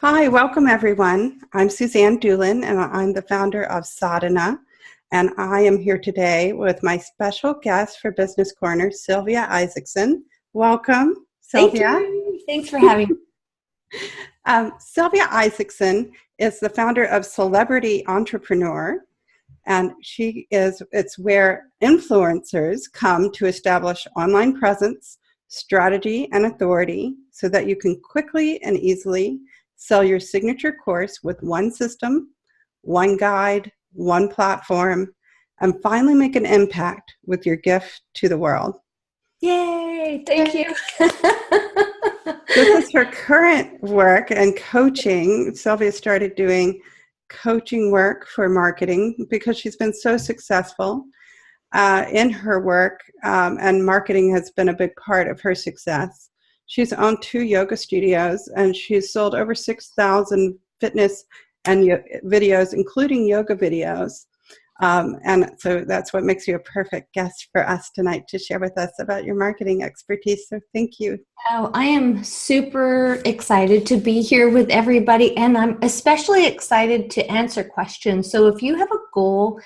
Hi, welcome everyone. I'm SUZANNE DULIN and I'm the founder of SADHANA, and I am here today with my special guest for Business Corner, Silvia Isachsen. Welcome, Silvia. Thank you. Thanks for having me. Silvia Isachsen is the founder of Celebrity Entrepreneur, and it's where influencers come to establish online presence, strategy, and authority so that you can quickly and easily sell your signature course with one system, one guide, one platform, and finally make an impact with your gift to the world. Yay! Thank you. This is her current work and coaching. Sylvia started doing coaching work for marketing because she's been so successful in her work, and marketing has been a big part of her success. She's owned 2 yoga studios, and she's sold over 6,000 fitness and videos, including yoga videos. And so that's what makes you a perfect guest for us tonight to share with us about your marketing expertise. So thank you. Oh, I am super excited to be here with everybody, and I'm especially excited to answer questions. So if you have a goal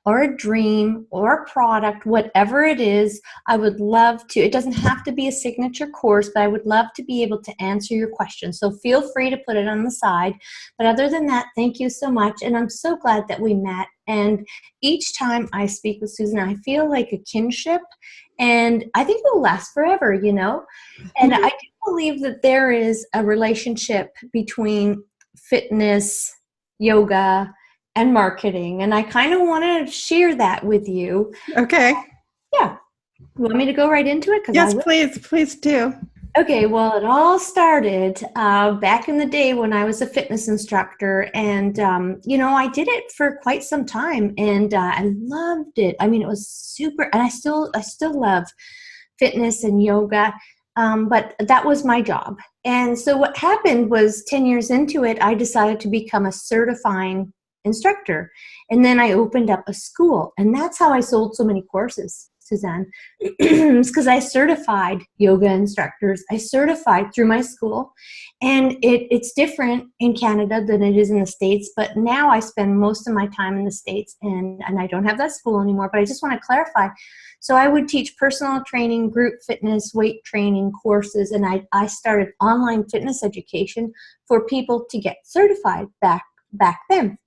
or a dream or a product, whatever it is, I would love to. It doesn't have to be a signature course, but I would love to be able to answer your questions. So feel free to put it on the side. But other than that, thank you so much. And I'm so glad that we met. And each time I speak with Susan, I feel like a kinship. And I think it will last forever, you know? And I do believe that there is a relationship between fitness, yoga, and marketing, and I kind of want to share that with you. Okay. Yeah. You want me to go right into it? Yes, please do. Okay, well, it all started back in the day when I was a fitness instructor, and I did it for quite some time, and I loved it. I mean, it was super, and I still love fitness and yoga, but that was my job. And so what happened was 10 years into it, I decided to become a certifying instructor. And then I opened up a school, and that's how I sold so many courses, Suzanne. It's because I certified yoga instructors. I certified through my school, and it's different in Canada than it is in the States, but now I spend most of my time in the States, and I don't have that school anymore, but I just want to clarify. So I would teach personal training, group fitness, weight training courses, and I started online fitness education for people to get certified back then.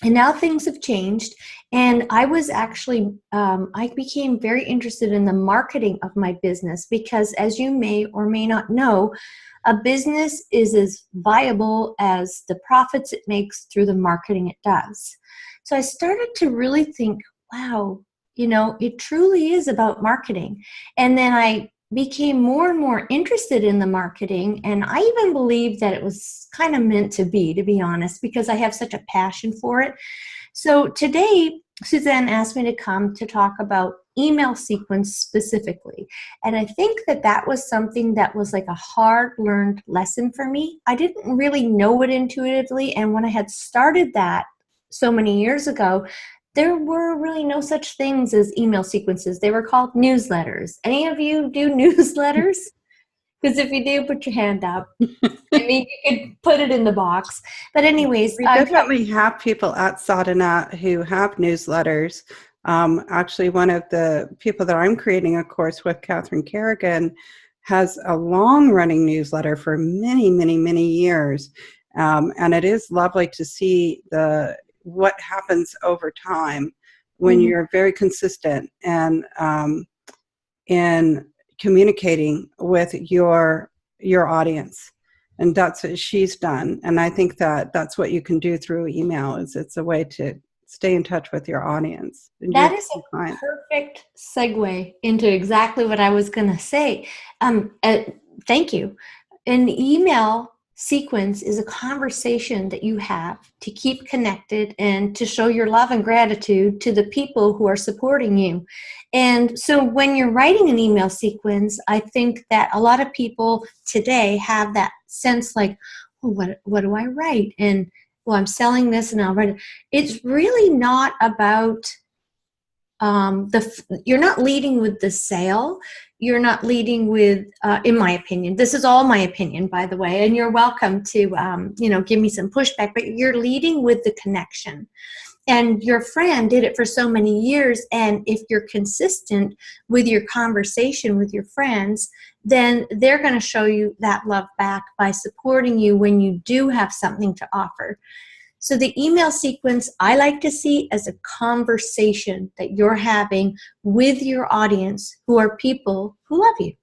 And now things have changed, and I was actually, I became very interested in the marketing of my business because, as you may or may not know, a business is as viable as the profits it makes through the marketing it does. So I started to really think, wow, it truly is about marketing. And then I became more and more interested in the marketing, and I even believe that it was kind of meant to be honest, because I have such a passion for it. So today, Suzanne asked me to come to talk about email sequence specifically, and I think that was something that was like a hard-learned lesson for me. I didn't really know it intuitively, and when I had started that so many years ago, there were really no such things as email sequences. They were called newsletters. Any of you do newsletters? Because if you do, put your hand up. I mean, you could put it in the box. But anyways. We definitely have people at Sadhana who have newsletters. Actually, one of the people that I'm creating a course with, Catherine Kerrigan, has a long-running newsletter for many, many, many years. And it is lovely to see what happens over time when you're very consistent and in communicating with your audience. And that's what she's done. And I think that's what you can do through email. It's a way to stay in touch with your audience. That is a perfect segue into exactly what I was going to say. Thank you. An email sequence is a conversation that you have to keep connected and to show your love and gratitude to the people who are supporting you. And so when you're writing an email sequence, I think that a lot of people today have that sense like, oh, what do I write? And well, I'm selling this and I'll write it. It's really not about you're not leading with the sale. you're not leading with, in my opinion, this is all my opinion, by the way, and you're welcome to, give me some pushback, but you're leading with the connection. And your friend did it for so many years, and if you're consistent with your conversation with your friends, then they're going to show you that love back by supporting you when you do have something to offer. So the email sequence I like to see as a conversation that you're having with your audience, who are people who love you.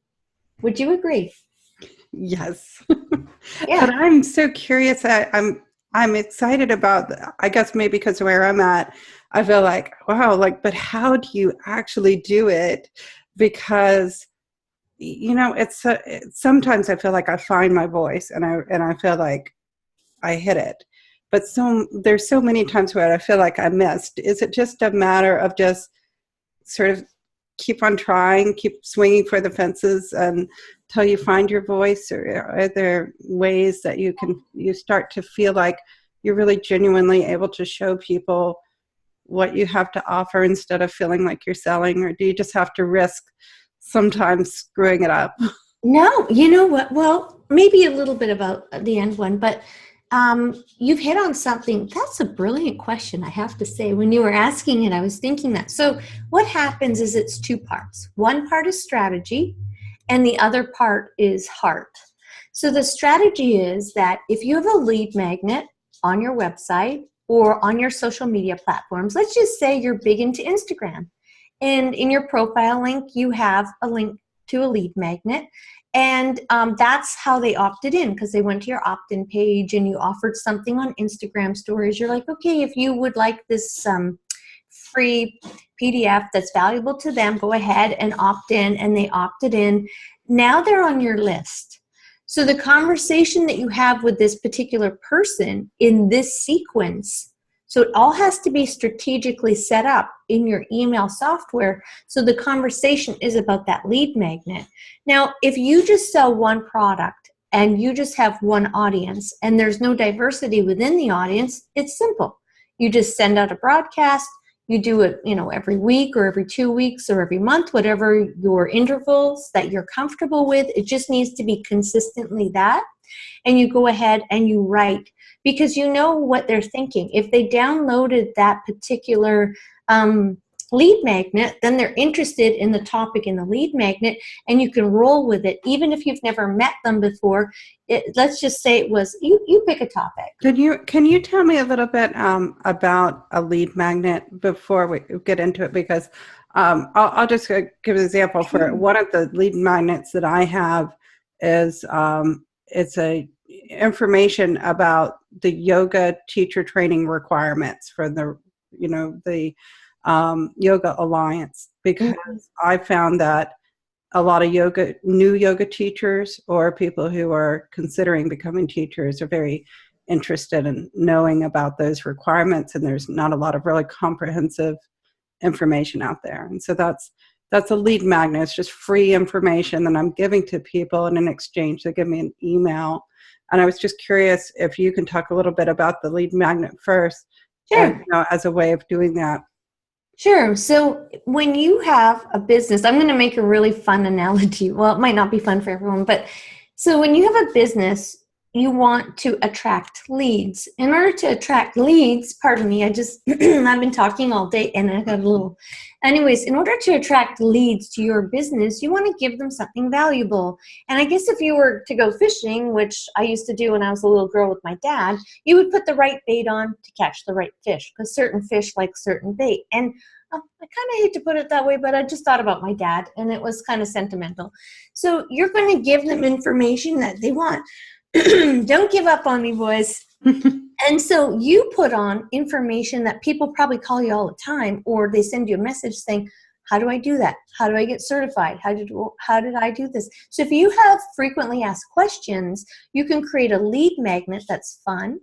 Would you agree? Yes. Yeah. But I'm so curious. I'm excited about, I guess maybe because where I'm at, I feel like, wow, but how do you actually do it? Because, it's sometimes I feel like I find my voice and I feel like I hit it. But there's so many times where I feel like I missed. Is it just a matter of just sort of keep on trying, keep swinging for the fences until you find your voice? Or are there ways that you start to feel like you're really genuinely able to show people what you have to offer instead of feeling like you're selling? Or do you just have to risk sometimes screwing it up? No, you know what? Well, maybe a little bit about the end one, but you've hit on something. That's a brilliant question, I have to say. When you were asking it, I was thinking that. So what happens is it's two parts. One part is strategy, and the other part is heart. So the strategy is that if you have a lead magnet on your website or on your social media platforms, let's just say you're big into Instagram, and in your profile link, you have a link to a lead magnet. And that's how they opted in, because they went to your opt-in page and you offered something on Instagram stories. You're like, okay, if you would like this free PDF that's valuable to them, go ahead and opt in, and they opted in. Now they're on your list. So the conversation that you have with this particular person in this sequence, so it all has to be strategically set up in your email software. So the conversation is about that lead magnet. Now, if you just sell one product and you just have one audience and there's no diversity within the audience, it's simple. You just send out a broadcast. You do it, every week or every 2 weeks or every month, whatever your intervals that you're comfortable with. It just needs to be consistently that. And you go ahead and you write, because you know what they're thinking. If they downloaded that particular lead magnet, then they're interested in the topic in the lead magnet, and you can roll with it. Even if you've never met them before, let's just say it was, you pick a topic. Can you tell me a little bit about a lead magnet before we get into it? Because I'll just give an example. For one of the lead magnets that I have is it's a information about the yoga teacher training requirements for the Yoga Alliance, because I found that a lot of new yoga teachers or people who are considering becoming teachers are very interested in knowing about those requirements, and there's not a lot of really comprehensive information out there. And so that's a lead magnet. It's just free information that I'm giving to people, and in exchange they give me an email. And I was just curious if you can talk a little bit about the lead magnet first. Sure. And, as a way of doing that. Sure. So when you have a business, I'm going to make a really fun analogy. Well, it might not be fun for everyone, but so when you have a business, you want to attract leads. In order to attract leads, pardon me, I've been talking all day and I got a little. Anyways, in order to attract leads to your business, you want to give them something valuable. And I guess if you were to go fishing, which I used to do when I was a little girl with my dad, you would put the right bait on to catch the right fish, because certain fish like certain bait. And I kind of hate to put it that way, but I just thought about my dad and it was kind of sentimental. So you're going to give them information that they want. Don't give up on me, boys. And so you put on information that people probably call you all the time, or they send you a message saying, how do I do that? How do I get certified? How did I do this? So if you have frequently asked questions, you can create a lead magnet that's fun,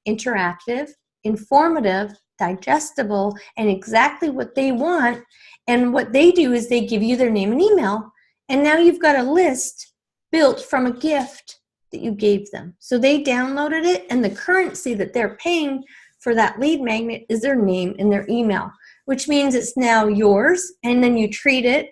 interactive, informative, digestible, and exactly what they want. And what they do is they give you their name and email, and now you've got a list built from a gift that you gave them. So they downloaded it, and the currency that they're paying for that lead magnet is their name and their email, which means it's now yours, and then you treat it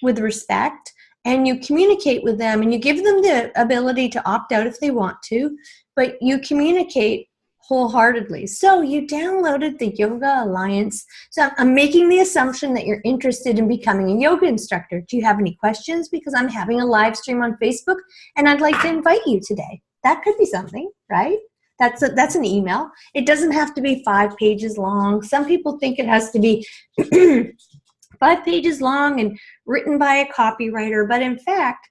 with respect, and you communicate with them, and you give them the ability to opt out if they want to, but you communicate wholeheartedly. So you downloaded the Yoga Alliance. So I'm making the assumption that you're interested in becoming a yoga instructor. Do you have any questions? Because I'm having a live stream on Facebook and I'd like to invite you today. That could be something, right? That's an email. It doesn't have to be 5 pages long. Some people think it has to be 5 pages long and written by a copywriter. But in fact,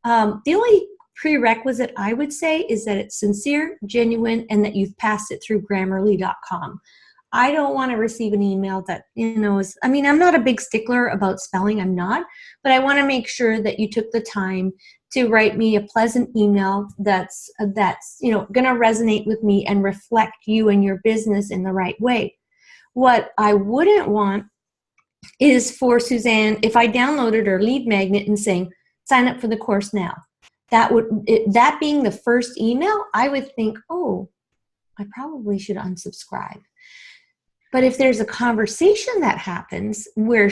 the only prerequisite I would say is that it's sincere, genuine, and that you've passed it through Grammarly.com. I don't want to receive an email that, is, I'm not a big stickler about spelling, I'm not, but I want to make sure that you took the time to write me a pleasant email that's going to resonate with me and reflect you and your business in the right way. What I wouldn't want is for Suzanne, if I downloaded her lead magnet and saying, sign up for the course now. That being the first email, I would think, oh, I probably should unsubscribe. But if there's a conversation that happens where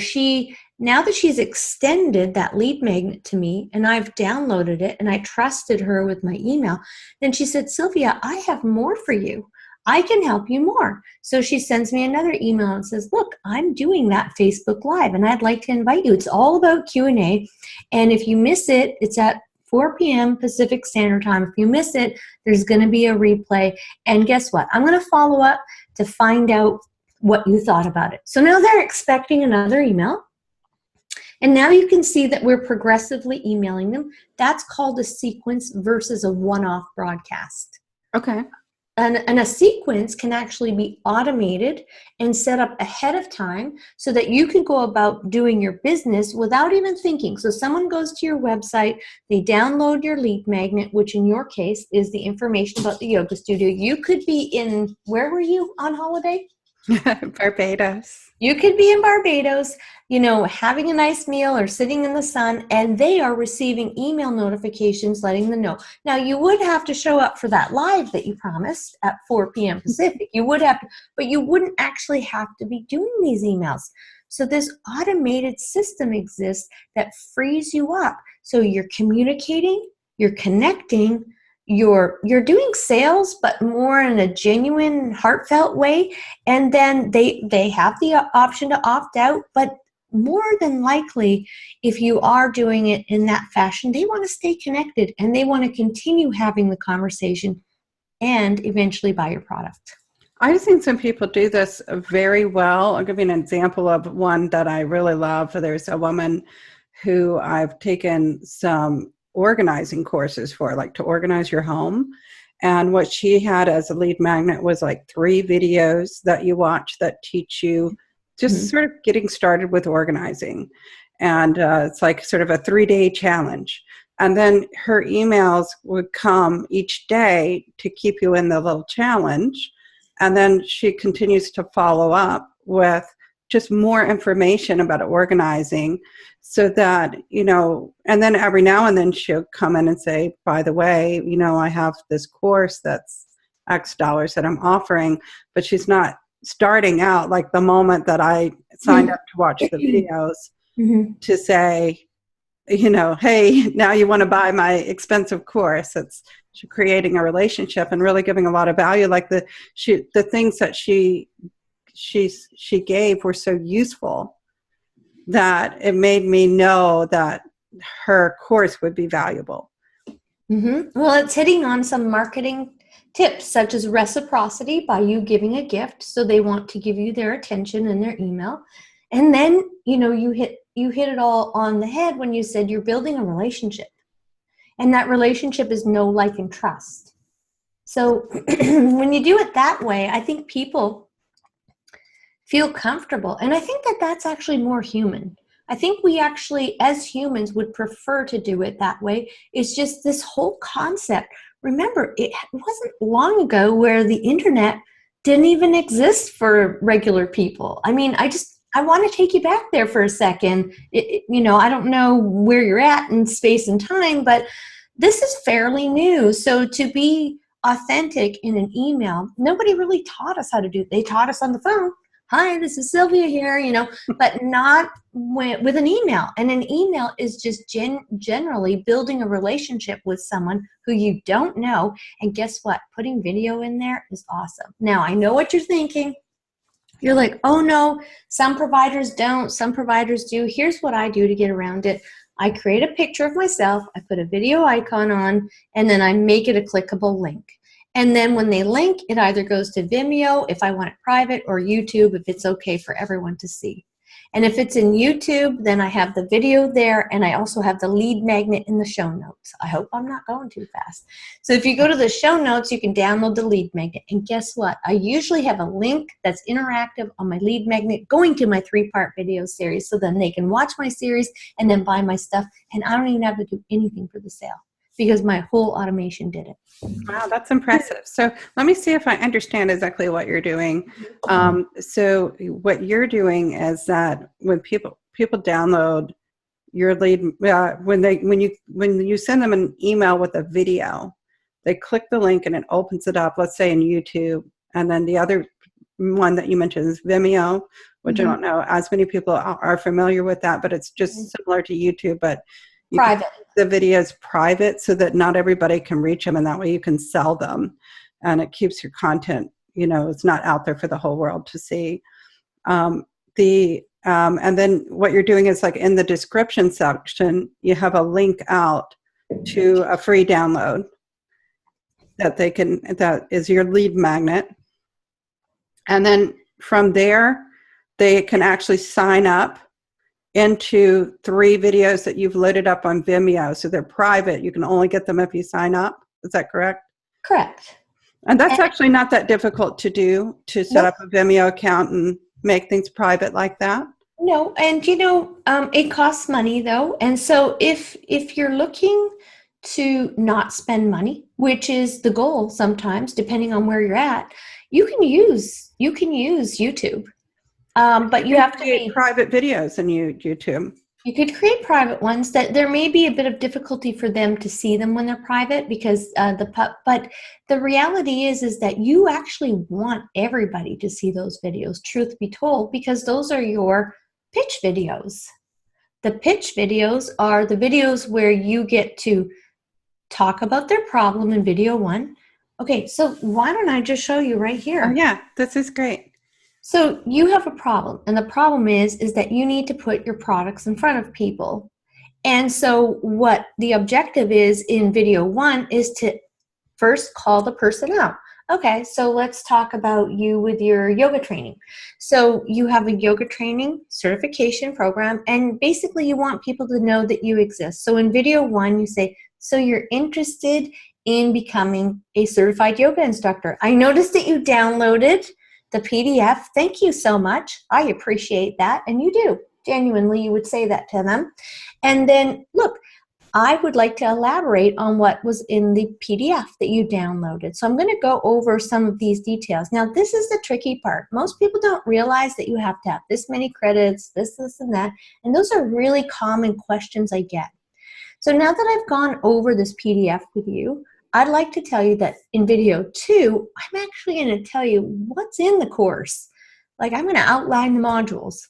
now that she's extended that lead magnet to me and I've downloaded it and I trusted her with my email, then she said, Silvia, I have more for you. I can help you more. So she sends me another email and says, look, I'm doing that Facebook Live and I'd like to invite you. It's all about Q&A. And if you miss it, it's at 4 p.m. Pacific Standard Time. If you miss it, there's going to be a replay. And guess what? I'm going to follow up to find out what you thought about it. So now they're expecting another email. And now you can see that we're progressively emailing them. That's called a sequence versus a one-off broadcast. Okay. And a sequence can actually be automated and set up ahead of time so that you can go about doing your business without even thinking. So someone goes to your website, they download your lead magnet, which in your case is the information about the yoga studio. You could be where were you on holiday? Barbados. You could be in Barbados, having a nice meal or sitting in the sun, and they are receiving email notifications letting them know. Now, you would have to show up for that live that you promised at 4 p.m. Pacific. You would have to, but you wouldn't actually have to be doing these emails. So this automated system exists that frees you up. So you're communicating, you're connecting, you're doing sales, but more in a genuine, heartfelt way. And then they have the option to opt out. But more than likely, if you are doing it in that fashion, they want to stay connected and they want to continue having the conversation and eventually buy your product. I've seen some people do this very well. I'll give you an example of one that I really love. There's a woman who I've taken some organizing courses for, like to organize your home. And what she had as a lead magnet was like 3 videos that you watch that teach you just sort of getting started with organizing. And it's like sort of a 3-day challenge. And then her emails would come each day to keep you in the little challenge. And then she continues to follow up with just more information about organizing so that, and then every now and then she'll come in and say, by the way, I have this course that's X dollars that I'm offering, but she's not starting out like the moment that I signed up to watch the videos to say, hey, now you want to buy my expensive course. It's creating a relationship and really giving a lot of value. Like the things that she gave were so useful that it made me know that her course would be valuable. Well, it's hitting on some marketing tips such as reciprocity by you giving a gift. So they want to give you their attention and their email. And then, you hit it all on the head when you said you're building a relationship. And that relationship is know, like, and trust. So when you do it that way, I think people feel comfortable. And I think that that's actually more human. I think we actually, as humans, would prefer to do it that way. It's just this whole concept. Remember, it wasn't long ago where the internet didn't even exist for regular people. I mean, I want to take you back there for a second. I don't know where you're at in space and time, but this is fairly new. So to be authentic in an email, nobody really taught us how to do it. They taught us on the phone hi, this is Sylvia here, but not with an email. And an email is just generally building a relationship with someone who you don't know. And guess what? Putting video in there is awesome. Now, I know what you're thinking. You're like, oh no, some providers don't, some providers do. Here's what I do to get around it. I create a picture of myself, I put a video icon on, and then I make it a clickable link. And then when they link, it either goes to Vimeo if I want it private, or YouTube if it's okay for everyone to see. And if it's in YouTube, then I have the video there, and I also have the lead magnet in the show notes. I hope I'm not going too fast. So if you go to the show notes, you can download the lead magnet. And guess what? I usually have a link that's interactive on my lead magnet going to my 3-part video series, so then they can watch my series and then buy my stuff. And I don't even have to do anything for the sale because my whole automation did it. Wow, that's impressive. So let me see if I understand exactly what you're doing. So what you're doing is that when people download your lead, when you send them an email with a video, they click the link and it opens it up, let's say in YouTube. And then the other one that you mentioned is Vimeo, which I don't know as many people are familiar with that, but it's just similar to YouTube, but private. The video is private so that not everybody can reach them, and that way you can sell them, and it keeps your content, it's not out there for the whole world to see. And then what you're doing is, like, in the description section, you have a link out to a free download that is your lead magnet. And then from there, they can actually sign up into 3 videos that you've loaded up on Vimeo. So they're private. You can only get them if you sign up. Is that correct? Correct. And that's actually not that difficult to do, to set up a Vimeo account and make things private like that. No, and it costs money though. And so if you're looking to not spend money, which is the goal sometimes, depending on where you're at, you can use YouTube. But you have to create private videos in YouTube. You could create private ones that there may be a bit of difficulty for them to see them when they're private because but the reality is that you actually want everybody to see those videos, truth be told, because those are your pitch videos. The pitch videos are the videos where you get to talk about their problem in video 1. Okay, so why don't I just show you right here? Oh yeah, this is great. So you have a problem, and the problem is that you need to put your products in front of people. And so what the objective is in video 1 is to first call the person out. Okay, so let's talk about you with your yoga training. So you have a yoga training certification program, and basically you want people to know that you exist. So in video 1, you say, so you're interested in becoming a certified yoga instructor. I noticed that you downloaded the PDF. Thank you so much. I appreciate that. And you do. Genuinely, you would say that to them. And then, look, I would like to elaborate on what was in the PDF that you downloaded. So I'm going to go over some of these details. Now, this is the tricky part. Most people don't realize that you have to have this many credits, this, and that. And those are really common questions I get. So now that I've gone over this PDF with you, I'd like to tell you that in video 2, I'm actually going to tell you what's in the course. Like, I'm going to outline the modules.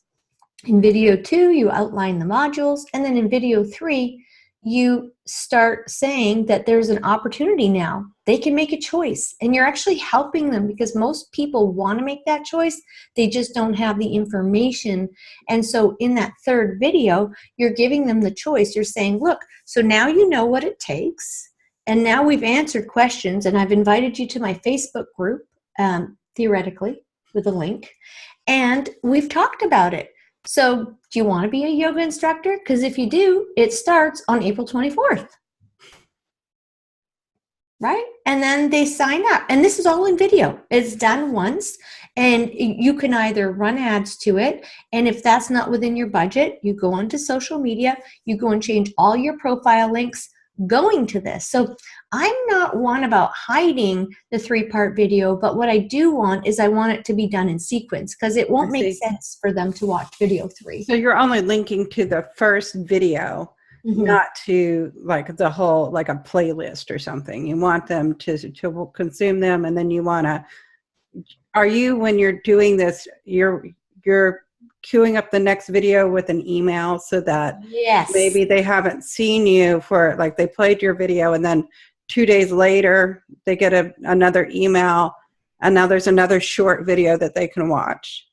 In video 2, you outline the modules. And then in video 3, you start saying that there's an opportunity now. They can make a choice. And you're actually helping them because most people want to make that choice. They just don't have the information. And so in that 3rd video, you're giving them the choice. You're saying, look, so now you know what it takes. And now we've answered questions, and I've invited you to my Facebook group, theoretically, with a link. And we've talked about it. So do you want to be a yoga instructor? Because if you do, it starts on April 24th. Right? And then they sign up. And this is all in video. It's done once. And you can either run ads to it. And if that's not within your budget, you go onto social media. You go and change all your profile links going to this. So I'm not one about hiding the 3-part video, but what I do want is I want it to be done in sequence because it won't make sense for them to watch video 3. So you're only linking to the first video, not to like the whole, like a playlist or something. You want them to consume them, and then you want to are you, when you're doing this, you're queuing up the next video with an email so that Yes. maybe they haven't seen you for, like, they played your video and then 2 days later they get another email and now there's another short video that they can watch.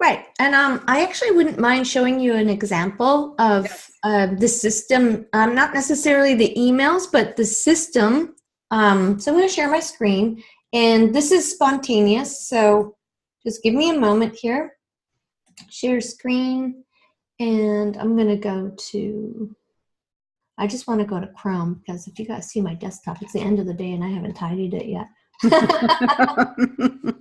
Right. And I actually wouldn't mind showing you an example of the system, not necessarily the emails, but the system. So I'm going to share my screen, and this is spontaneous. So just give me a moment here. Share screen, and I'm going to go to, I just want to go to Chrome, because if you guys see my desktop, it's the end of the day and I haven't tidied it yet.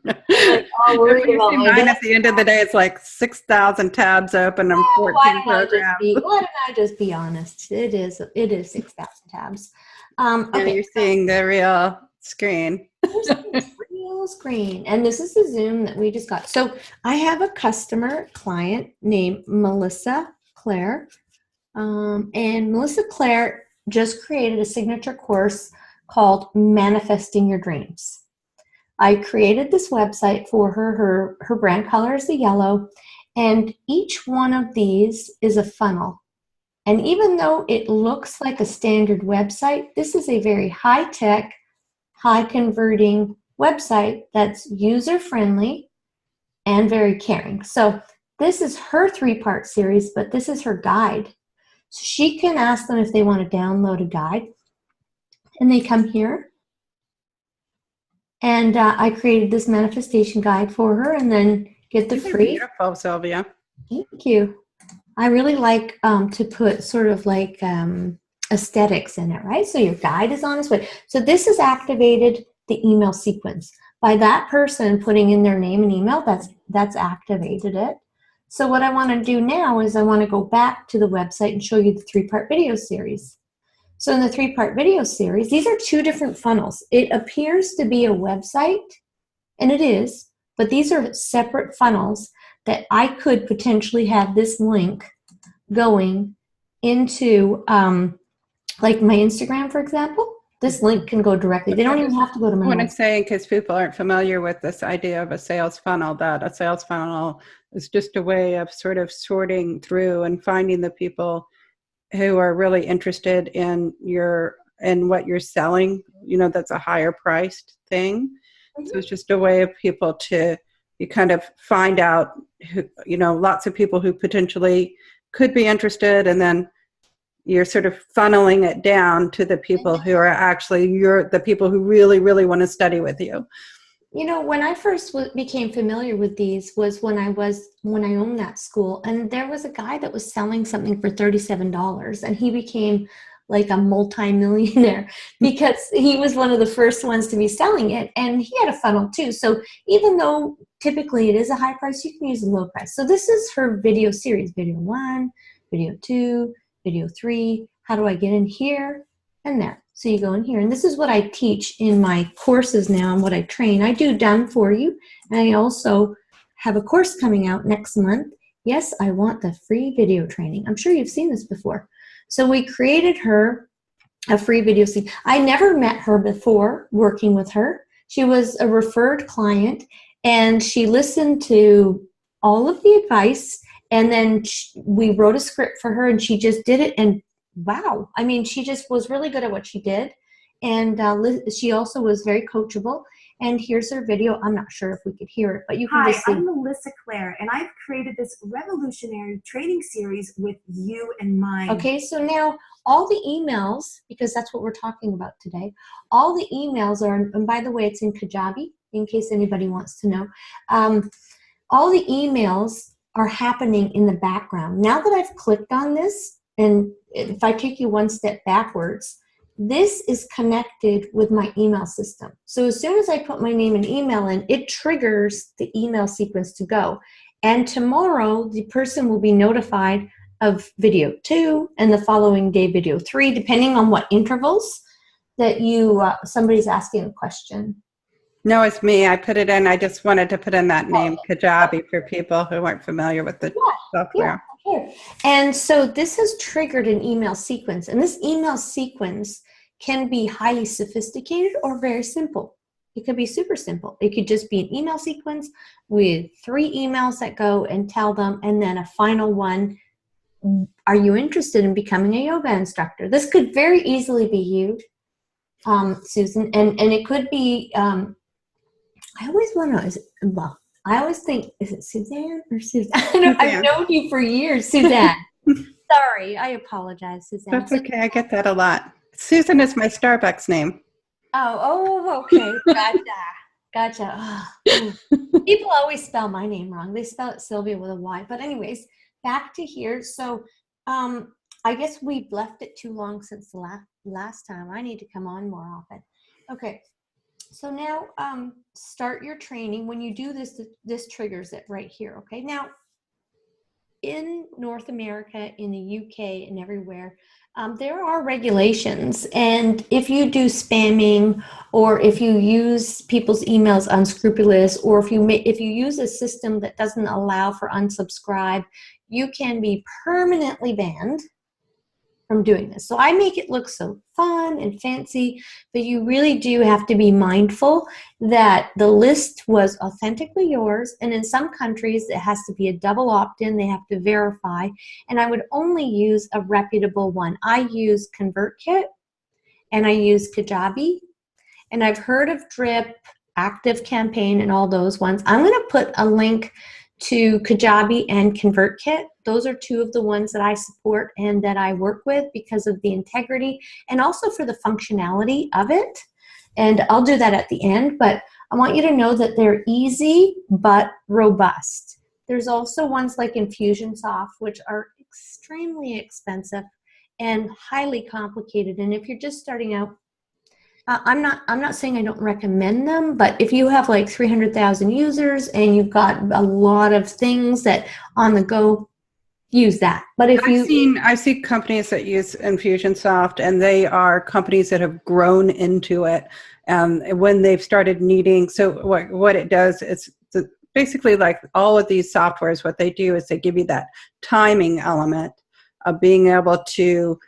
Like, all worried about my mine at the end of the day, it's like 6,000 tabs open and 14 programs. Why don't I just be honest? It is 6,000 tabs. Okay. You're seeing the real screen. Here's the real screen. And this is the Zoom that we just got. So I have a customer client named Melissa Claire. And Melissa Claire just created a signature course called Manifesting Your Dreams. I created this website for her. Her brand color is the yellow, and each one of these is a funnel. And even though it looks like a standard website, this is a very high-tech, high-converting website that's user-friendly and very caring. So this is her 3-part series, but this is her guide. So she can ask them if they want to download a guide, and they come here. And I created this manifestation guide for her, and then get the free. Beautiful, Sylvia. Thank you. I really like to put sort of like aesthetics in it, right? So your guide is on its way. So this has activated the email sequence. By that person putting in their name and email, that's activated it. So what I want to do now is I want to go back to the website and show you the 3-part video series. So in the 3-part video series, these are 2 different funnels. It appears to be a website, and it is, but these are separate funnels that I could potentially have this link going into, like my Instagram, for example. This link can go directly. They don't even have to go to my website. What I'm saying, because people aren't familiar with this idea of a sales funnel, that a sales funnel is just a way of sort of sorting through and finding the people who are really interested in what you're selling, that's a higher priced thing. Mm-hmm. So it's just a way of people you kind of find out lots of people who potentially could be interested, and then you're sort of funneling it down to the people who are actually the people who really, really want to study with you. When I first became familiar with these was when I owned that school, and there was a guy that was selling something for $37, and he became like a multi-millionaire because he was one of the first ones to be selling it, and he had a funnel too. So even though typically it is a high price, you can use a low price. So this is her video series: video 1, video 2, video 3. How do I get in here and there? So you go in here, and this is what I teach in my courses now and what I train. I do done for you, and I also have a course coming out next month. Yes, I want the free video training. I'm sure you've seen this before. So we created her a free video series. I never met her before working with her. She was a referred client, and she listened to all of the advice, and then we wrote a script for her, and she just did it, and wow. I mean, she just was really good at what she did. And she also was very coachable. And here's her video. I'm not sure if we could hear it, but you can just see. Hi, I'm Melissa Claire, and I've created this revolutionary training series with you in mind. Okay, so now all the emails, because that's what we're talking about today, all the emails are, and by the way, it's in Kajabi, in case anybody wants to know. All the emails are happening in the background. Now that I've clicked on this, and if I take you one step backwards, this is connected with my email system. So as soon as I put my name and email in, it triggers the email sequence to go. And tomorrow, the person will be notified of video 2 and the following day video 3, depending on what intervals that somebody's asking a question. No, it's me. I put it in. I just wanted to put in that name, Kajabi, for people who aren't familiar with the software. Yeah. And so this has triggered an email sequence. And this email sequence can be highly sophisticated or very simple. It could be super simple. It could just be an email sequence with 3 emails that go and tell them, and then a final one. Are you interested in becoming a yoga instructor? This could very easily be you, Susan, and it could be. I always want to know. Well, I always think, is it Suzanne or Suzanne? I've known you for years, Suzanne. Sorry, I apologize, Suzanne. That's okay. I get that a lot. Susan is my Starbucks name. Oh, okay. Gotcha. Oh. People always spell my name wrong. They spell it Silvia with a Y. But anyways, back to here. So I guess we've left it too long since the last time. I need to come on more often. Okay. So now start your training. When you do this, this triggers it right here. Okay. Now, in North America, in the UK, and everywhere, there are regulations. And if you do spamming, or if you use people's emails unscrupulous, or if you use a system that doesn't allow for unsubscribe, you can be permanently banned from doing this. So I make it look so fun and fancy, but you really do have to be mindful that the list was authentically yours. And in some countries, it has to be a double opt-in. They have to verify. And I would only use a reputable one. I use ConvertKit and I use Kajabi. And I've heard of Drip, Active Campaign, and all those ones. I'm going to put a link to Kajabi and ConvertKit. Those are 2 of the ones that I support and that I work with because of the integrity and also for the functionality of it. And I'll do that at the end, but I want you to know that they're easy but robust. There's also ones like Infusionsoft, which are extremely expensive and highly complicated. And if you're just starting out, I'm not saying I don't recommend them, but if you have like 300,000 users and you've got a lot of things that on the go, use that. But if I've seen companies that use Infusionsoft, and they are companies that have grown into it. When they've started needing, so what it does is basically, like all of these softwares, what they do is they give you that timing element of being able to,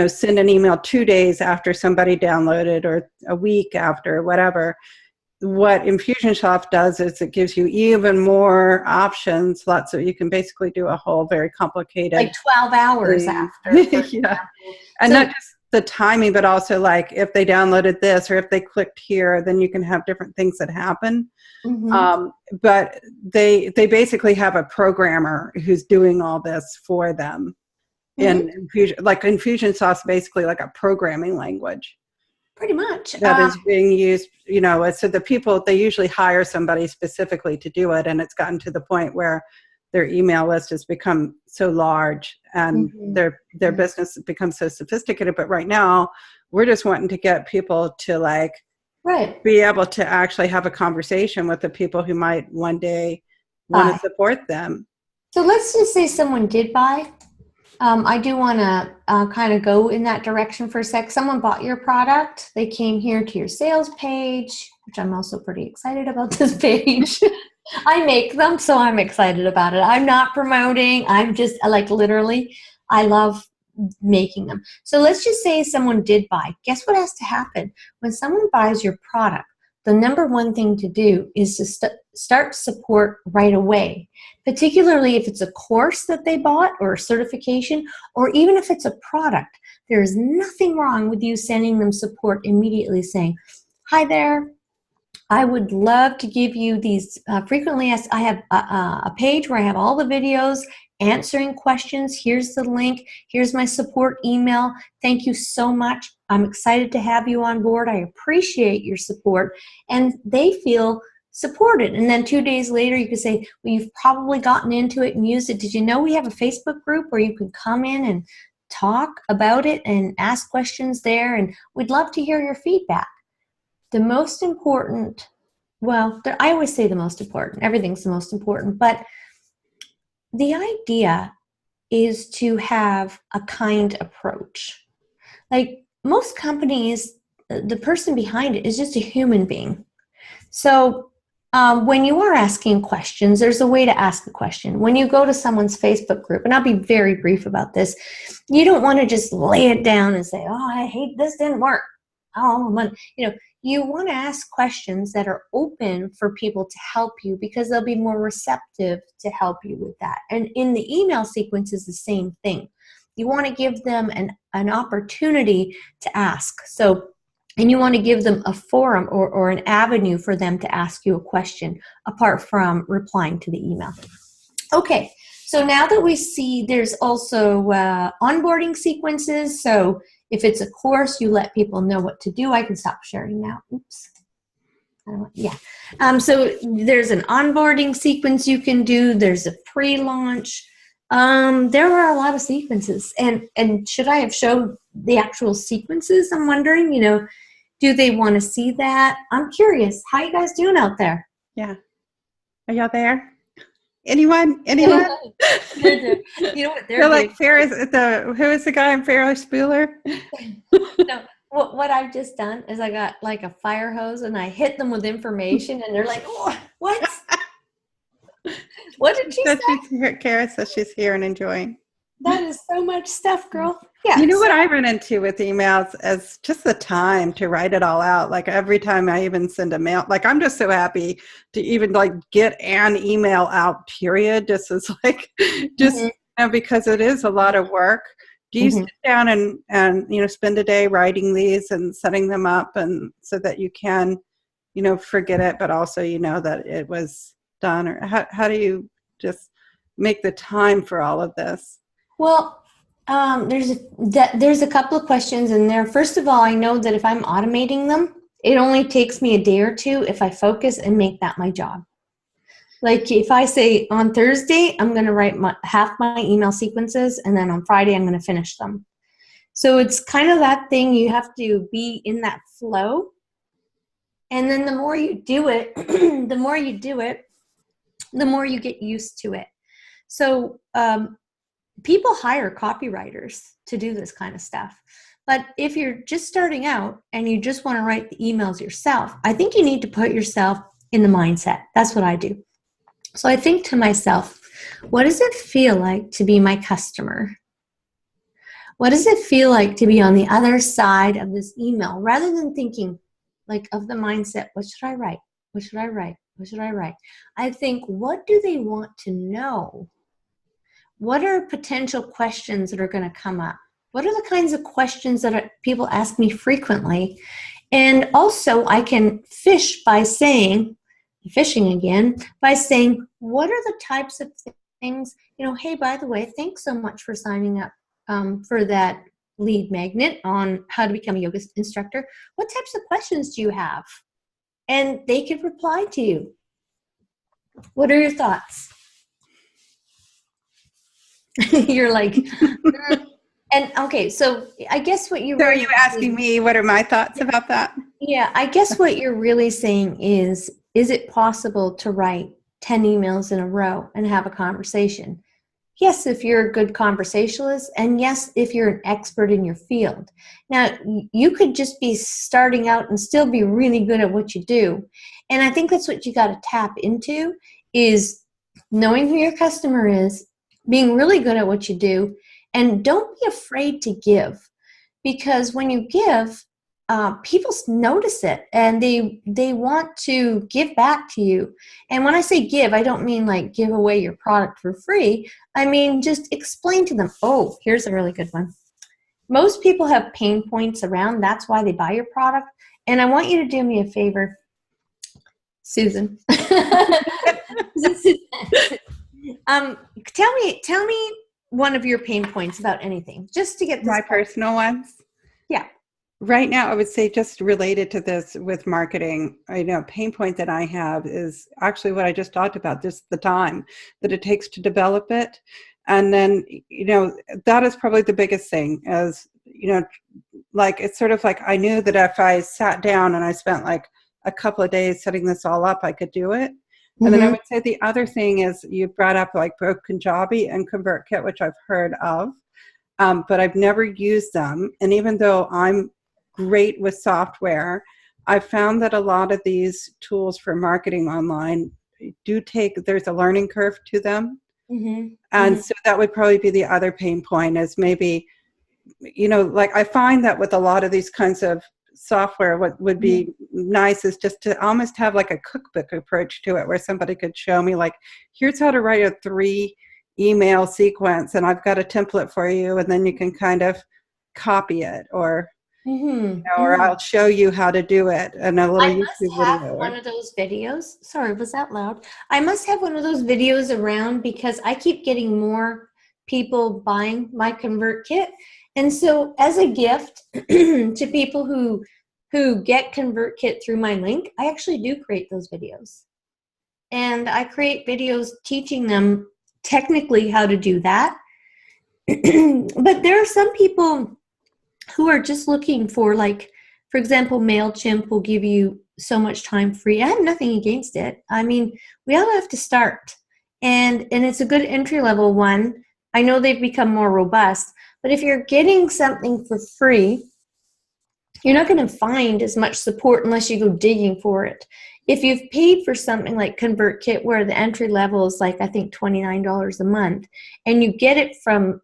send an email 2 days after somebody downloaded, or a week after, whatever. What Infusionsoft does is it gives you even more options. So you can basically do a whole very complicated, like 12 hours thing. after. Yeah. And not just the timing, but also like if they downloaded this or if they clicked here, then you can have different things that happen. Mm-hmm. But they basically have a programmer who's doing all this for them. And Infusionsoft is basically like a programming language. Pretty much. That is being used, so the people, they usually hire somebody specifically to do it. And it's gotten to the point where their email list has become so large and their business has become so sophisticated. But right now, we're just wanting to get people to be able to actually have a conversation with the people who might one day want to support them. So let's just say someone did buy. I do want to kind of go in that direction for a sec. Someone bought your product. They came here to your sales page, which I'm also pretty excited about this page. I make them, so I'm excited about it. I'm not promoting. I'm just literally, I love making them. So let's just say someone did buy. Guess what has to happen? When someone buys your product, the number one thing to do is to start support right away, particularly if it's a course that they bought or a certification, or even if it's a product. There is nothing wrong with you sending them support immediately saying, hi there, I would love to give you these frequently asked. I have a page where I have all the videos answering questions. Here's the link. Here's my support email. Thank you so much. I'm excited to have you on board. I appreciate your support. And they feel supported. And then 2 days later, you can say, well, you've probably gotten into it and used it. Did you know we have a Facebook group where you can come in and talk about it and ask questions there? And we'd love to hear your feedback. The most important, I always say the most important. Everything's the most important. But the idea is to have a kind approach. Like most companies, the person behind it is just a human being. So when you are asking questions, there's a way to ask a question. When you go to someone's Facebook group, and I'll be very brief about this, you don't want to just lay it down and say, oh, I hate this, didn't work. Oh, you want to ask questions that are open for people to help you, because they'll be more receptive to help you with that. And in the email sequence is the same thing. You want to give them an opportunity to ask. So, and you want to give them a forum or an avenue for them to ask you a question apart from replying to the email. Okay, so now that we see there's also onboarding sequences. So if it's a course, you let people know what to do. I can stop sharing now. Oops. Yeah. So there's an onboarding sequence you can do. There's a pre-launch. There are a lot of sequences. And should I have showed the actual sequences? I'm wondering, do they want to see that? I'm curious. How you guys doing out there? Yeah. Are y'all there? Anyone? You know what they're like Ferris. Who is the guy in Ferris Bueller? No, what I've just done is I got like a fire hose and I hit them with information, and they're like, oh, "What? What did she say?" Kara says she's here and enjoying. That is so much stuff, girl. Yeah. You know what I run into with emails is just the time to write it all out. Like every time I even send a mail, like I'm just so happy to even like get an email out, period. This is like, because it is a lot of work. Do you sit down and spend a day writing these and setting them up, and so that you can, forget it, but also, that it was done? Or how do you just make the time for all of this? Well, there's a couple of questions in there. First of all, I know that if I'm automating them, it only takes me a day or two if I focus and make that my job. Like if I say on Thursday, I'm going to write half my email sequences, and then on Friday, I'm going to finish them. So it's kind of that thing. You have to be in that flow. And then the more you do it, the more you get used to it. So, people hire copywriters to do this kind of stuff. But if you're just starting out and you just want to write the emails yourself, I think you need to put yourself in the mindset. That's what I do. So I think to myself, what does it feel like to be my customer? What does it feel like to be on the other side of this email? Rather than thinking like of the mindset, what should I write? What should I write? What should I write? I think, what do they want to know? What are potential questions that are going to come up? What are the kinds of questions that people ask me frequently? And also I can fish by saying, fishing again, by saying, what are the types of things, hey, by the way, thanks so much for signing up for that lead magnet on how to become a yoga instructor. What types of questions do you have? And they could reply to you. What are your thoughts? You're like, and okay, so I guess what you So are you asking me what are my thoughts about that? Yeah, I guess what you're really saying is it possible to write 10 emails in a row and have a conversation? Yes, if you're a good conversationalist, and yes, if you're an expert in your field. Now, you could just be starting out and still be really good at what you do. And I think that's what you got to tap into, is knowing who your customer is, being really good at what you do, and don't be afraid to give, because when you give, people notice it and they want to give back to you. And when I say give, I don't mean like give away your product for free. I mean just explain to them. Oh, here's a really good one. Most people have pain points around. That's why they buy your product. And I want you to do me a favor, Susan. Tell me one of your pain points about anything, just to get this my personal ones. Yeah. Right now, I would say just related to this with marketing, pain point that I have is actually what I just talked about, just the time that it takes to develop it. And then, that is probably the biggest thing is, like, it's sort of like I knew that if I sat down and I spent like a couple of days setting this all up, I could do it. And then I would say the other thing is you brought up like Punjabi and ConvertKit, which I've heard of, but I've never used them. And even though I'm great with software, I've found that a lot of these tools for marketing online there's a learning curve to them. And so that would probably be the other pain point is maybe, like I find that with a lot of these kinds of software, what would be nice is just to almost have like a cookbook approach to it, where somebody could show me like, here's how to write a 3 email sequence, and I've got a template for you, and then you can kind of copy it, or or I'll show you how to do it in a little YouTube video. One of those videos. Sorry, was that loud? I must have one of those videos around because I keep getting more people buying my ConvertKit. And so as a gift to people who get ConvertKit through my link, I actually do create those videos. And I create videos teaching them technically how to do that. But there are some people who are just looking for, like, for example, MailChimp will give you so much time free. I have nothing against it. I mean, we all have to start. And it's a good entry-level one. I know they've become more robust. But if you're getting something for free, you're not going to find as much support unless you go digging for it. If you've paid for something like ConvertKit, where the entry level is like, I think, $29 a month, and you get it from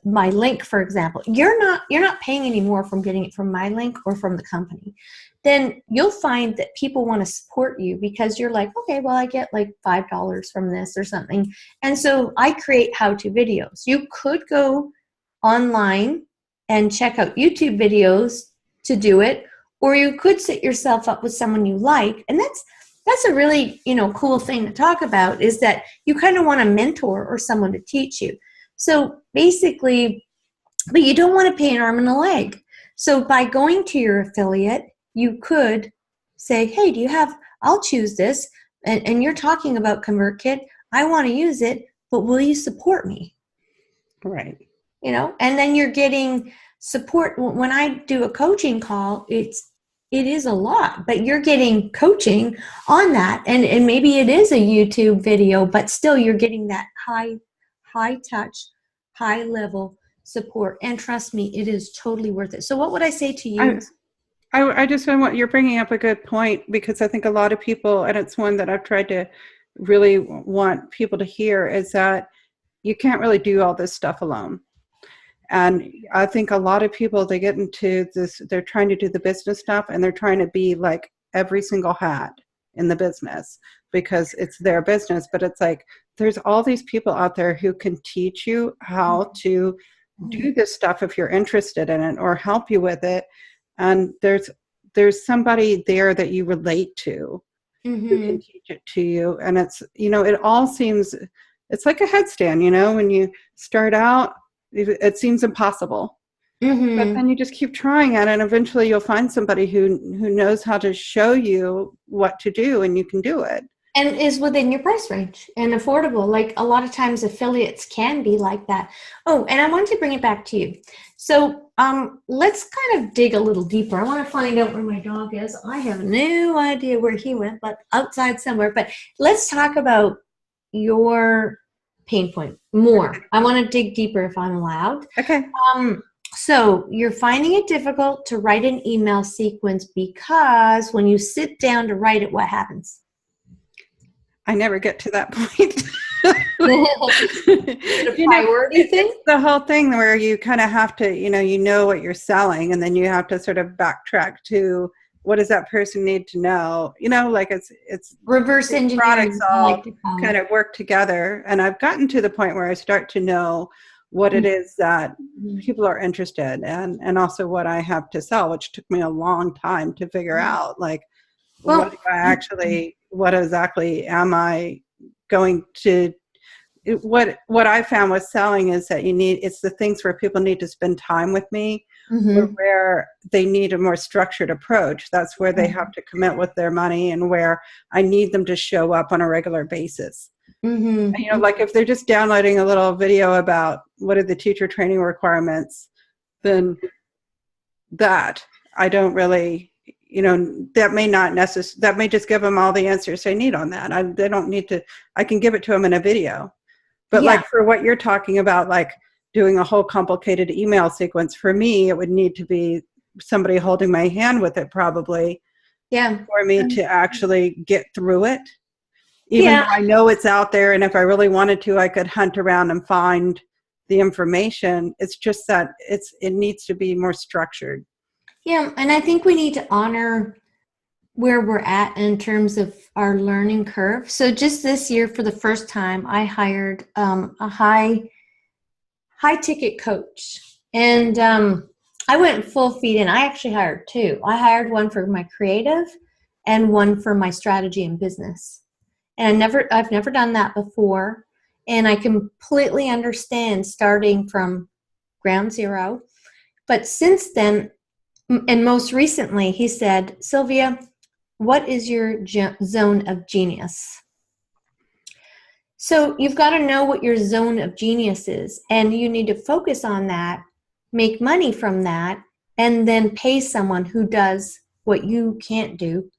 my link, for example, you're not paying any more from getting it from my link or from the company, then you'll find that people want to support you because you're like, okay, well, I get like $5 from this or something. And so I create how-to videos. You could go online and check out YouTube videos to do it, or you could set yourself up with someone you like. And that's a really, cool thing to talk about, is that you kind of want a mentor or someone to teach you. So basically, but you don't want to pay an arm and a leg. So by going to your affiliate, you could say, hey, I'll choose this, and you're talking about ConvertKit. I want to use it, but will you support me? Right. And then you're getting support. When I do a coaching call, it is a lot, but you're getting coaching on that. And maybe it is a YouTube video, but still you're getting that high touch, high level support. And trust me, it is totally worth it. So what would I say to you? I just want, you're bringing up a good point, because I think a lot of people, and it's one that I've tried to really want people to hear, is that you can't really do all this stuff alone. And I think a lot of people, they get into this, they're trying to do the business stuff, and they're trying to be like every single hat in the business because it's their business. But it's like, there's all these people out there who can teach you how to do this stuff if you're interested in it, or help you with it. And there's somebody there that you relate to who can teach it to you. And it's, it all seems, it's like a headstand, when you start out, it seems impossible. But then you just keep trying it, and eventually you'll find somebody who knows how to show you what to do, and you can do it. And is within your price range and affordable. Like a lot of times affiliates can be like that. Oh, and I wanted to bring it back to you. So let's kind of dig a little deeper. I want to find out where my dog is. I have no idea where he went, but outside somewhere. But let's talk about your pain point more. I want to dig deeper if I'm allowed. Okay. So you're finding it difficult to write an email sequence because when you sit down to write it, what happens? I never get to that point. Priority thing? It's the whole thing where you kind of have to, you know what you're selling, and then you have to sort of backtrack to what does that person need to know? Like it's reverse engineering. Products all kind of work together, and I've gotten to the point where I start to know what it is that people are interested in, and also what I have to sell, which took me a long time to figure out. Like, what exactly am I going to? What I found with selling is that it's the things where people need to spend time with me, where they need a more structured approach. That's where they have to commit with their money, and where I need them to show up on a regular basis. And, like if they're just downloading a little video about what are the teacher training requirements, then that I don't really, that may not that may just give them all the answers they need on that. They don't need to, I can give it to them in a video. But like for what you're talking about, like doing a whole complicated email sequence, for me, it would need to be somebody holding my hand with it probably for me to actually get through it. Even though I know it's out there, and if I really wanted to, I could hunt around and find the information. It's just that it needs to be more structured. Yeah, and I think we need to honor where we're at in terms of our learning curve. So just this year, for the first time, I hired a high ticket coach, and I went full feet in. I actually hired two. I hired one for my creative and one for my strategy and business. And I've never done that before, and I completely understand starting from ground zero. But since then, and most recently, he said, Sylvia, what is your zone of genius? So you've got to know what your zone of genius is, and you need to focus on that, make money from that, and then pay someone who does what you can't do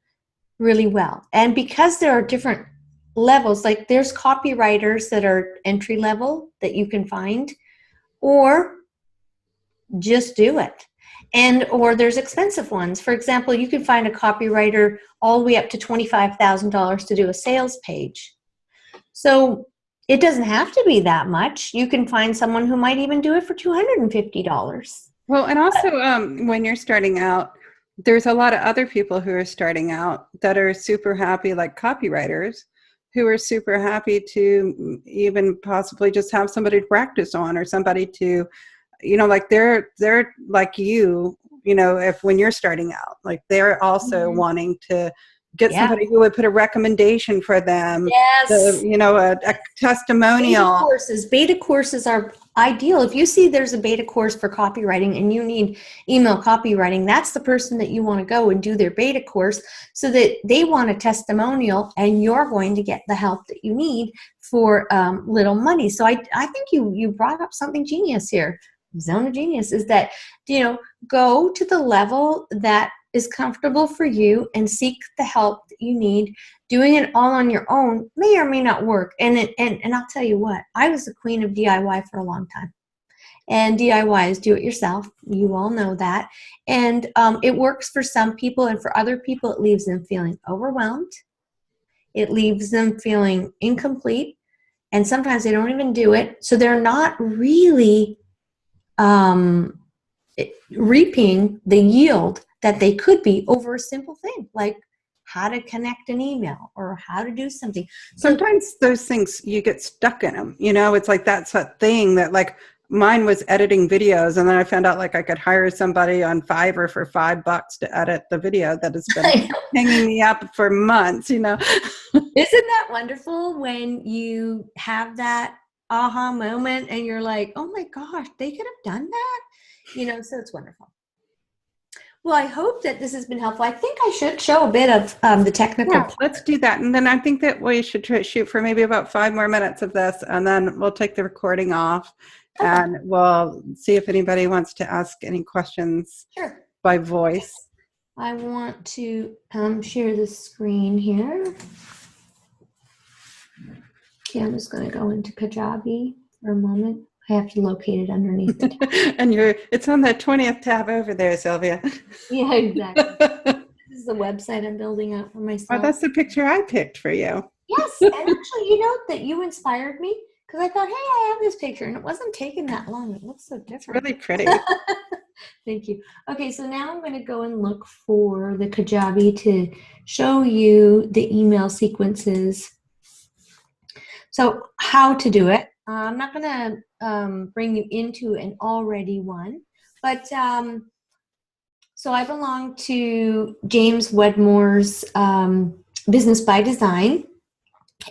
really well. And because there are different levels, like there's copywriters that are entry level that you can find, or just do it. And or there's expensive ones. For example, you can find a copywriter all the way up to $25,000 to do a sales page. So it doesn't have to be that much. You can find someone who might even do it for $250. Well, and also when you're starting out, there's a lot of other people who are starting out that are super happy, like copywriters, who are super happy to even possibly just have somebody to practice on, or somebody to, you know, like they're like you know, if when you're starting out, like they're also wanting to get somebody who would put a recommendation for them. Yes. You know, a testimonial. Beta courses are ideal. If you see there's a beta course for copywriting and you need email copywriting, that's the person that you want to go and do their beta course, so that they want a testimonial and you're going to get the help that you need for little money. So I think you brought up something genius here. Zone of genius is that, you know, go to the level that is comfortable for you and seek the help that you need. Doing it all on your own may or may not work. And I'll tell you what, I was the queen of DIY for a long time. And DIY is do it yourself. You all know that. And it works for some people, and for other people, it leaves them feeling overwhelmed. It leaves them feeling incomplete. And sometimes they don't even do it. So they're not really reaping the yield that they could be over a simple thing like how to connect an email or how to do something. Sometimes those things, you get stuck in them, you know. It's like that's that thing that, like, mine was editing videos, and then I found out like I could hire somebody on Fiverr for $5 to edit the video that has been hanging me up for months, you know. Isn't that wonderful when you have that aha moment and you're like, oh my gosh, they could have done that, you know? So it's wonderful. Well, I hope that this has been helpful. I think I should show a bit of the technical part. Let's do that. And then I think that we should shoot for maybe about 5 more minutes of this, and then we'll take the recording off, and we'll see if anybody wants to ask any questions by voice. I want to share the screen here. Okay, I'm just going to go into Kajabi for a moment. I have to locate it underneath the tab. And it's on the 20th tab over there, Sylvia. Yeah, exactly. This is the website I'm building out for myself. Oh, that's the picture I picked for you. Yes, and actually, you know that you inspired me, because I thought, hey, I have this picture, and it wasn't taking that long. It looks so different. It's really pretty. Thank you. Okay, so now I'm going to go and look for the Kajabi to show you the email sequences. So how to do it. I'm not going to bring you into an already one, but so I belong to James Wedmore's Business by Design,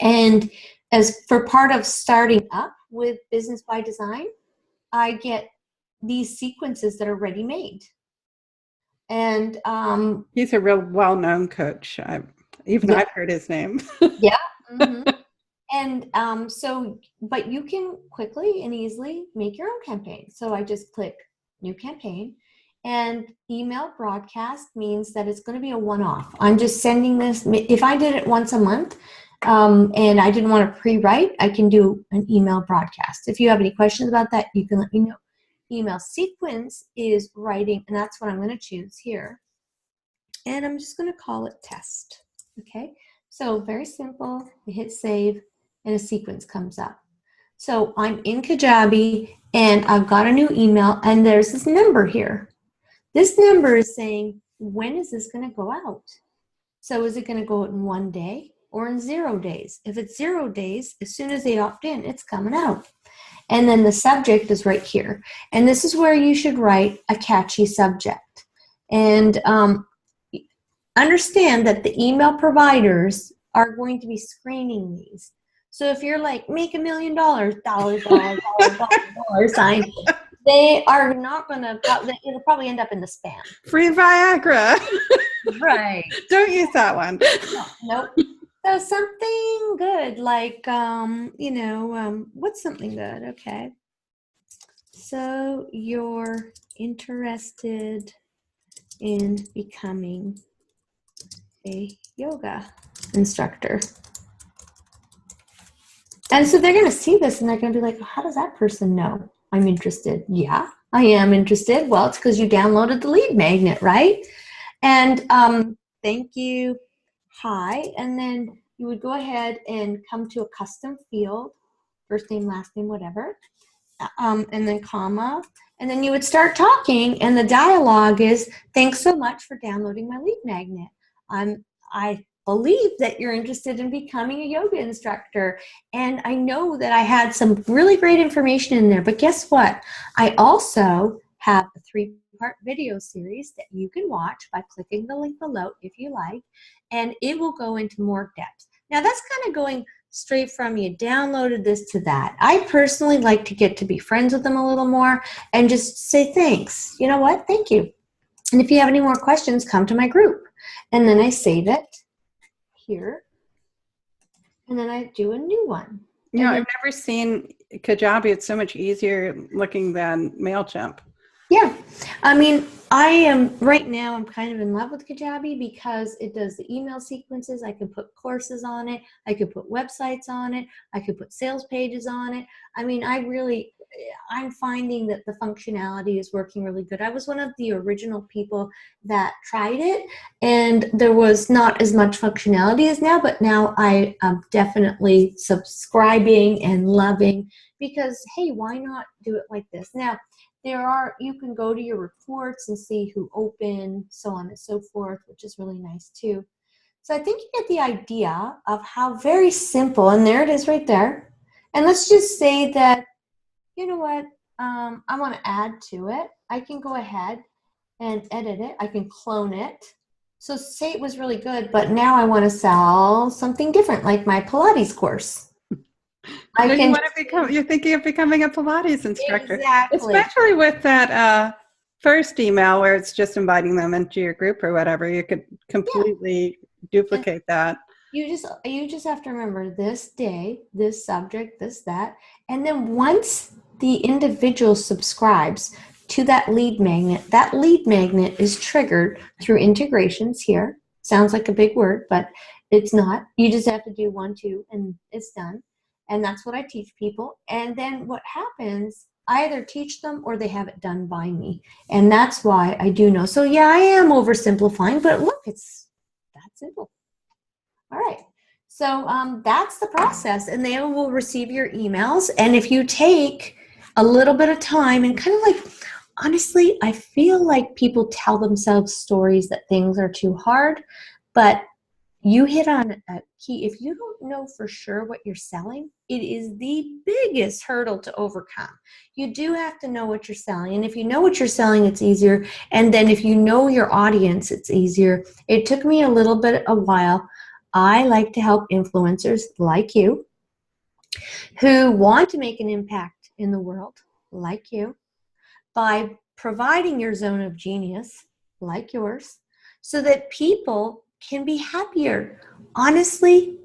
and as for part of starting up with Business by Design, I get these sequences that are ready made. And he's a real well-known coach. I've heard his name. Yeah. Mm-hmm. And but you can quickly and easily make your own campaign. So I just click new campaign, and email broadcast means that it's going to be a one-off. I'm just sending this. If I did it once a month and I didn't want to pre-write, I can do an email broadcast. If you have any questions about that, you can let me know. Email sequence is writing, and that's what I'm going to choose here. And I'm just going to call it test. Okay. So very simple. You hit save, and a sequence comes up. So I'm in Kajabi, and I've got a new email, and there's this number here. This number is saying, when is this going to go out? So is it going to go out in 1 day or in 0 days? If it's 0 days, as soon as they opt in, it's coming out. And then the subject is right here. And this is where you should write a catchy subject. And understand that the email providers are going to be screening these. So if you're like, make $1 million, dollar sign, they are not going to, it'll probably end up in the spam. Free Viagra. Right. Don't use that one. No, nope. So something good, like, what's something good? Okay. So you're interested in becoming a yoga instructor. And so they're going to see this and they're going to be like, how does that person know I'm interested? Yeah, I am interested. Well, it's because you downloaded the lead magnet, right? And thank you. Hi. And then you would go ahead and come to a custom field, first name, last name, whatever, and then comma. And then you would start talking, and the dialogue is, thanks so much for downloading my lead magnet. I believe that you're interested in becoming a yoga instructor. And I know that I had some really great information in there, but guess what? I also have a 3-part video series that you can watch by clicking the link below if you like, and it will go into more depth. Now that's kind of going straight from you downloaded this to that. I personally like to get to be friends with them a little more and just say thanks. You know what? Thank you. And if you have any more questions, come to my group. And then I save it here. And then I do a new one. You know, I've never seen Kajabi. It's so much easier looking than MailChimp. Yeah. I mean, right now, I'm kind of in love with Kajabi because it does the email sequences. I can put courses on it. I could put websites on it. I could put sales pages on it. I mean, I'm finding that the functionality is working really good. I was one of the original people that tried it, and there was not as much functionality as now, but now I am definitely subscribing and loving because, hey, why not do it like this? Now, you can go to your reports and see who opened, so on and so forth, which is really nice too. So I think you get the idea of how very simple, and there it is right there. And let's just say that, you know what, I want to add to it. I can go ahead and edit it. I can clone it. So say it was really good, but now I want to sell something different, like my Pilates course. You're thinking of becoming a Pilates instructor. Exactly. Especially with that first email where it's just inviting them into your group or whatever. You could completely duplicate that. You just have to remember this day, this subject, this, that. And then once the individual subscribes to that lead magnet is triggered through integrations here. Sounds like a big word, but it's not. You just have to do 1, 2, and it's done. And that's what I teach people. And then what happens, I either teach them or they have it done by me. And that's why I do know. So yeah, I am oversimplifying, but look, it's that simple. All right. So that's the process. And they will receive your emails. And if you take a little bit of time and kind of like, honestly, I feel like people tell themselves stories that things are too hard, but you hit on a key. If you don't know for sure what you're selling, it is the biggest hurdle to overcome. You do have to know what you're selling. And if you know what you're selling, it's easier. And then if you know your audience, it's easier. It took me a while. I like to help influencers like you who want to make an impact in the world like you by providing your zone of genius like yours so that people can be happier. Honestly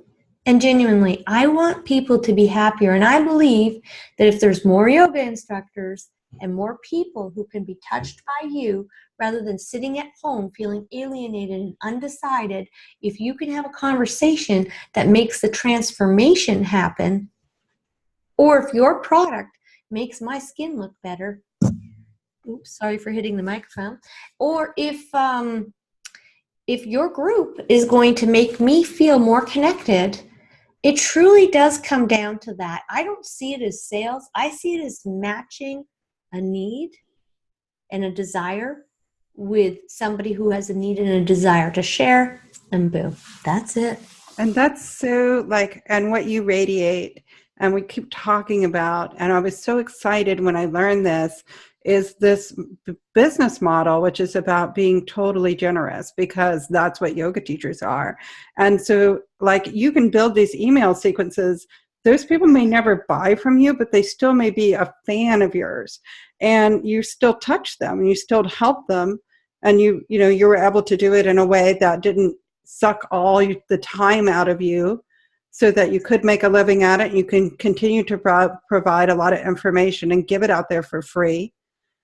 and genuinely, I want people to be happier. And I believe that if there's more yoga instructors and more people who can be touched by you rather than sitting at home feeling alienated and undecided, if you can have a conversation that makes the transformation happen, or if your product makes my skin look better, oops, sorry for hitting the microphone, or if your group is going to make me feel more connected, it truly does come down to that. I don't see it as sales. I see it as matching a need and a desire with somebody who has a need and a desire to share, and boom, that's it. And that's so and what you radiate and we keep talking about, and I was so excited when I learned this, is this business model, which is about being totally generous, because that's what yoga teachers are. And so you can build these email sequences. Those people may never buy from you, but they still may be a fan of yours, and you still touch them and you still help them. And you were able to do it in a way that didn't suck all the time out of you, so that you could make a living at it. You can continue to provide a lot of information and give it out there for free.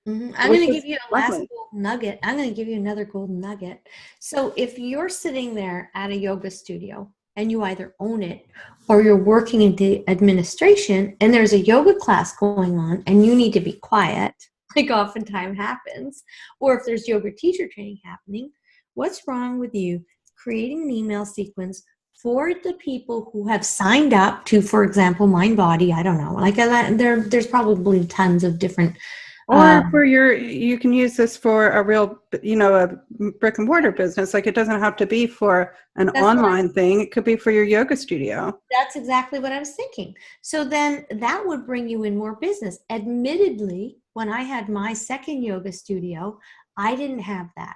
I'm going to give you a last golden nugget. I'm going to give you another golden nugget. So if you're sitting there at a yoga studio and you either own it or you're working in the administration and there's a yoga class going on and you need to be quiet, like oftentimes happens, or if there's yoga teacher training happening, what's wrong with you creating an email sequence for the people who have signed up to, for example, Mind Body? I don't know. There's probably tons of different. Or you can use this for a real, a brick and mortar business. It doesn't have to be for an online thing. It could be for your yoga studio. That's exactly what I was thinking. So then that would bring you in more business. Admittedly, when I had my second yoga studio, I didn't have that.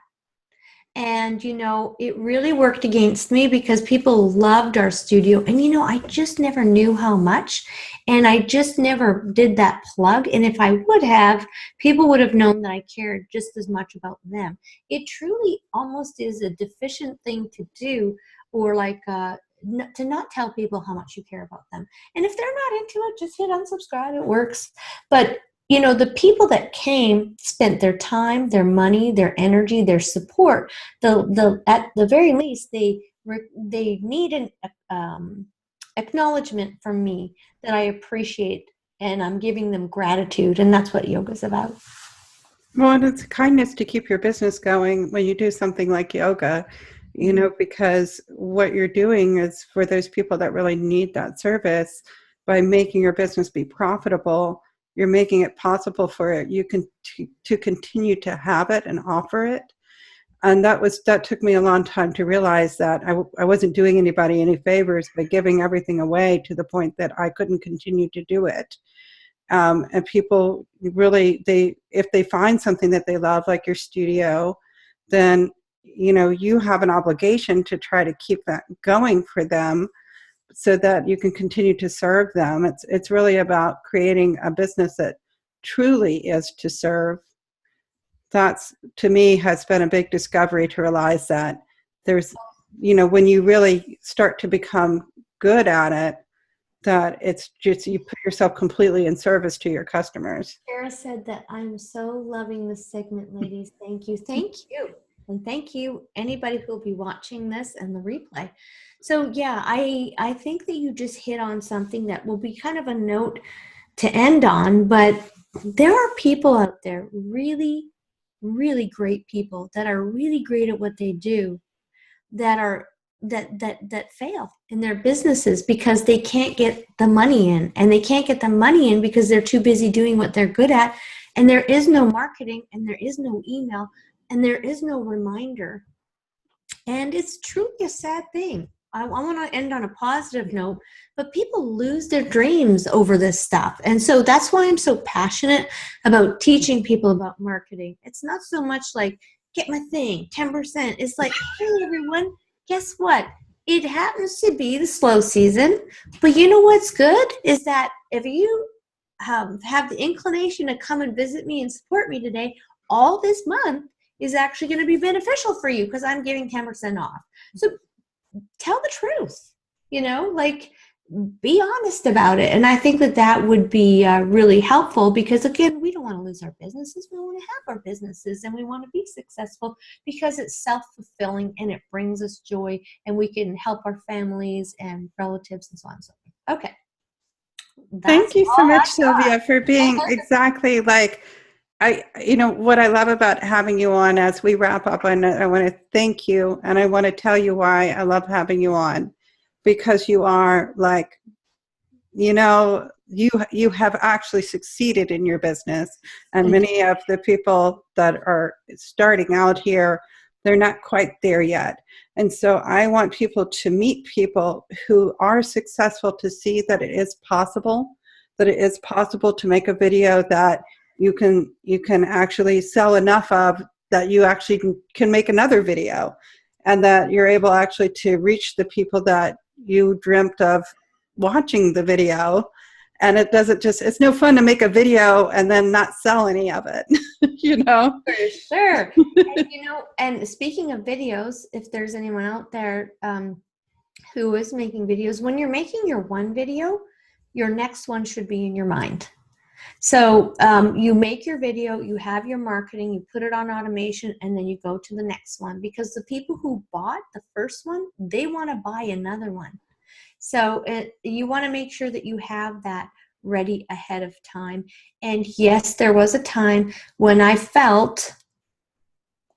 And, it really worked against me because people loved our studio. And, I just never knew how much. And I just never did that plug. And if I would have, people would have known that I cared just as much about them. It truly almost is a deficient thing to do, or to not tell people how much you care about them. And if they're not into it, just hit unsubscribe. It works. But the people that came spent their time, their money, their energy, their support. At the very least, they need an acknowledgement from me that I appreciate, and I'm giving them gratitude, and that's what yoga's about. Well, and it's kindness to keep your business going when you do something like yoga, because what you're doing is for those people that really need that service. By making your business be profitable, you're making it possible for you to continue to have it and offer it. And that took me a long time to realize that I wasn't doing anybody any favors by giving everything away to the point that I couldn't continue to do it. And people really, if they find something that they love, like your studio, then you have an obligation to try to keep that going for them, so that you can continue to serve them. It's really about creating a business that truly is to serve. That's, to me, has been a big discovery, to realize that there's, when you really start to become good at it, that it's just, you put yourself completely in service to your customers. Sarah said that I'm so loving this segment, ladies. Thank you. Thank you. And thank you, anybody who will be watching this and the replay. So yeah, I think that you just hit on something that will be kind of a note to end on, but there are people out there, really, really great people that are really great at what they do, that fail in their businesses because they can't get the money in, and they can't get the money in because they're too busy doing what they're good at, and there is no marketing, and there is no email, and there is no reminder. And it's truly a sad thing. I want to end on a positive note, but people lose their dreams over this stuff. And so that's why I'm so passionate about teaching people about marketing. It's not so much like, get my thing, 10%. It's like, hey, everyone, guess what? It happens to be the slow season, but you know what's good is that if you have the inclination to come and visit me and support me today, all this month is actually going to be beneficial for you because I'm giving 10% off. So tell the truth, be honest about it. And I think that would be really helpful because, again, we don't want to lose our businesses. We want to have our businesses and we want to be successful because it's self-fulfilling and it brings us joy and we can help our families and relatives and so on and so forth. Okay. Thank you so much, Silvia, for being exactly what I love about having you on as we wrap up. I want to thank you, and I want to tell you why I love having you on, because you are you have actually succeeded in your business. And many of the people that are starting out here, they're not quite there yet. And so I want people to meet people who are successful, to see that it is possible, to make a video that you can actually sell enough of that you actually can make another video, and that you're able actually to reach the people that you dreamt of watching the video. And it's no fun to make a video and then not sell any of it, you know? For sure. And, and speaking of videos, if there's anyone out there who is making videos, when you're making your one video, your next one should be in your mind. So you make your video, you have your marketing, you put it on automation, and then you go to the next one, because the people who bought the first one, they want to buy another one. So you want to make sure that you have that ready ahead of time. And yes, there was a time when I felt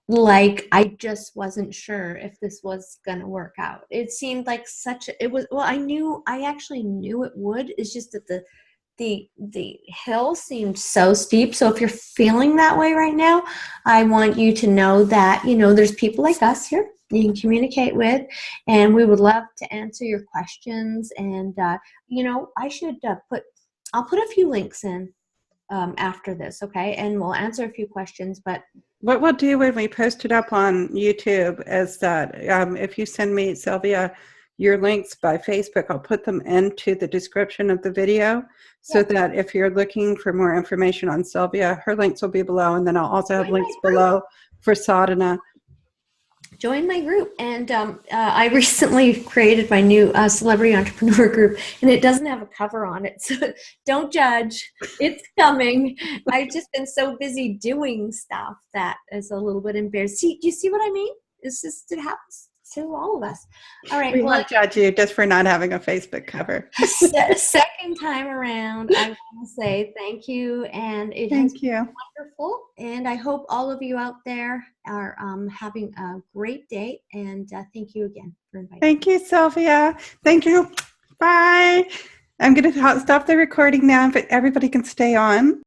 like I just wasn't sure if this was going to work out. It seemed like I actually knew it would. It's just that the hill seemed so steep. So if you're feeling that way right now, I want you to know that, there's people like us here you can communicate with, and we would love to answer your questions. And, I'll put a few links in after this, okay? And we'll answer a few questions. But what we'll do when we post it up on YouTube is that if you send me, Silvia, your links by Facebook, I'll put them into the description of the video, so that if you're looking for more information on Silvia, her links will be below, and then I'll also have links below for Sadhana. Join my group. And I recently created my new celebrity entrepreneur group, and it doesn't have a cover on it, so don't judge. It's coming. I've just been so busy doing stuff that is a little bit embarrassing. Do you see what I mean? It happens to all of us. All right. We won't judge you just for not having a Facebook cover. Second time around, I want to say thank you. And it has been wonderful. And I hope all of you out there are having a great day. And thank you again for inviting me. Thank you, Silvia. Thank you. Bye. I'm going to stop the recording now, but everybody can stay on.